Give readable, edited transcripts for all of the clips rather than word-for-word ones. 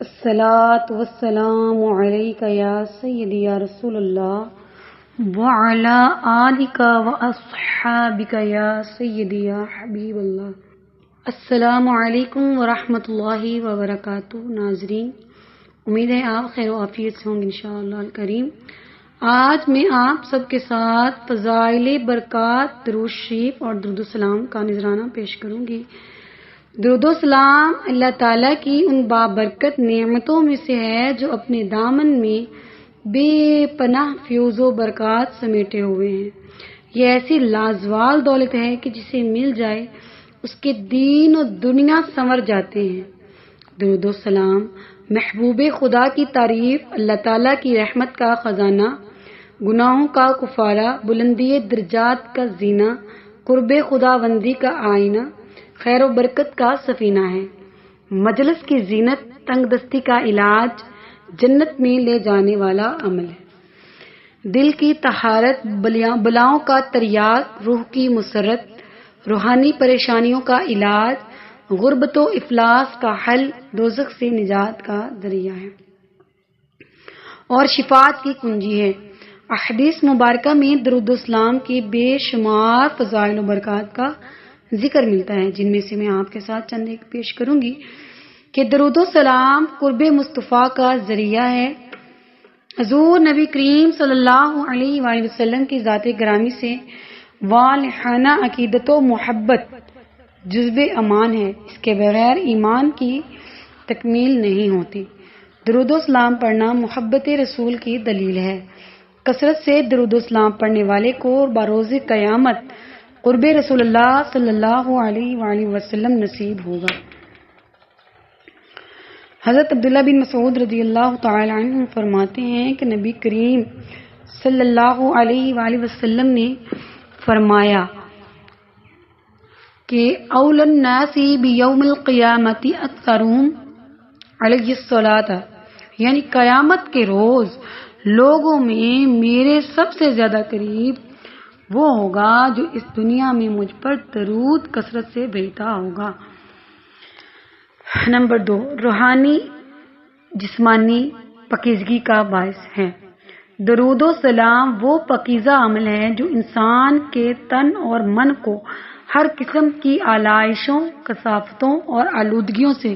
الصلاۃ والسلام علیک یا سیدی یا رسول اللہ وعلی آلک واصحابک یا سیدی یا حبیب اللہ۔ السلام علیکم ورحمۃ اللہ وبرکاتہ۔ ناظرین، امید ہے آپ خیر و عافیت سے ہوں گے انشاءاللہ الکریم۔ آج میں آپ سب کے ساتھ فضائل برکات درود شریف اور درود السلام کا نذرانہ پیش کروں گی۔ درود و سلام اللہ تعالیٰ کی ان بابرکت نعمتوں میں سے ہے جو اپنے دامن میں بے پناہ فیوز و برکات سمیٹے ہوئے ہیں۔ یہ ایسی لازوال دولت ہے کہ جسے مل جائے اس کے دین و دنیا سنور جاتے ہیں۔ درود و سلام محبوب خدا کی تعریف، اللہ تعالیٰ کی رحمت کا خزانہ، گناہوں کا کفارہ، بلندی درجات کا زینہ، قرب خدا بندی کا آئینہ، خیر و برکت کا سفینہ ہے، مجلس کی زینت، تنگ دستی کا علاج، جنت میں لے جانے والا عمل ہے، دل کی طہارت، بلاؤں کا تریاق، روح کی مسرت، روحانی پریشانیوں کا علاج، غربت و افلاس کا حل، دوزخ سے نجات کا ذریعہ ہے اور شفاعت کی کنجی ہے۔ احادیث مبارکہ میں درود و اسلام کی بے شمار فضائل و برکات کا ذکر ملتا ہے، جن میں سے میں آپ کے ساتھ چند ایک پیش کروں گی کہ درود و سلام قرب مصطفیٰ کا ذریعہ ہے۔ حضور نبی کریم صلی اللہ علیہ وآلہ وسلم کی ذات گرامی سے والہانہ عقیدت و محبت جزو ایمان ہے، اس کے بغیر ایمان کی تکمیل نہیں ہوتی۔ درود و سلام پڑھنا محبت رسول کی دلیل ہے۔ کثرت سے درود و سلام پڑھنے والے کو بروز قیامت قرب رسول اللہ صلی اللہ علیہ وآلہ وسلم نصیب ہوگا۔ حضرت عبداللہ بن مسعود رضی اللہ تعالی عنہ فرماتے ہیں کہ نبی کریم صلی اللہ علیہ وآلہ وسلم نے فرمایا کہ اول الناس بیوم القیامت اکثرهم علیہ الصلاۃ، یعنی قیامت کے روز لوگوں میں میرے سب سے زیادہ قریب وہ ہوگا جو اس دنیا میں مجھ پر درود کثرت سے بھیجتا ہوگا۔ نمبر 2، روحانی جسمانی پاکیزگی کا باعث ہے۔ درود و سلام وہ پاکیزہ عمل ہے جو انسان کے تن اور من کو ہر قسم کی آلائشوں، کثافتوں اور آلودگیوں سے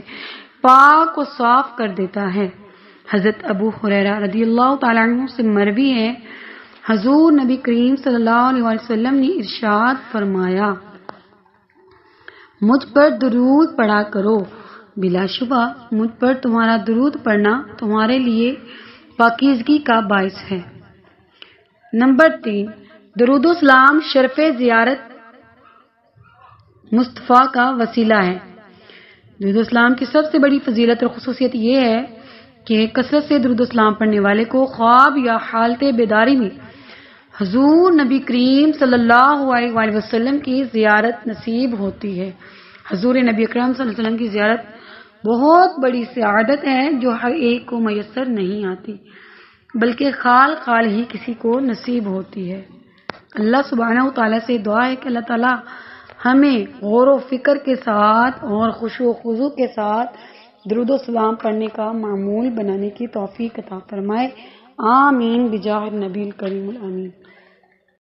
پاک و صاف کر دیتا ہے۔ حضرت ابو ہریرہ رضی اللہ تعالیٰ عنہ سے مروی ہے، حضور نبی کریم صلی اللہ علیہ وسلم نے ارشاد فرمایا، مجھ پر درود پڑھا کرو، بلا شبہ مجھ پر تمہارا درود پڑھنا تمہارے لیے پاکیزگی کا باعث ہے۔ نمبر 3، درود و سلام شرف زیارت مصطفیٰ کا وسیلہ ہے۔ درود و سلام کی سب سے بڑی فضیلت اور خصوصیت یہ ہے کہ کثرت سے درود و سلام پڑھنے والے کو خواب یا حالت بیداری میں حضور نبی کریم صلی اللہ علیہ وآلہ وسلم کی زیارت نصیب ہوتی ہے۔ حضور نبی اکرم صلی اللہ علیہ وسلم کی زیارت بہت بڑی سعادت ہے جو ہر ایک کو میسر نہیں آتی، بلکہ خال خال ہی کسی کو نصیب ہوتی ہے۔ اللہ سبحانہ وتعالیٰ سے دعا ہے کہ اللہ تعالیٰ ہمیں غور و فکر کے ساتھ اور خشوع و خضوع کے ساتھ درود و سلام پڑھنے کا معمول بنانے کی توفیق عطا فرمائے۔ آمین بجاہ النبی الکریم الامین۔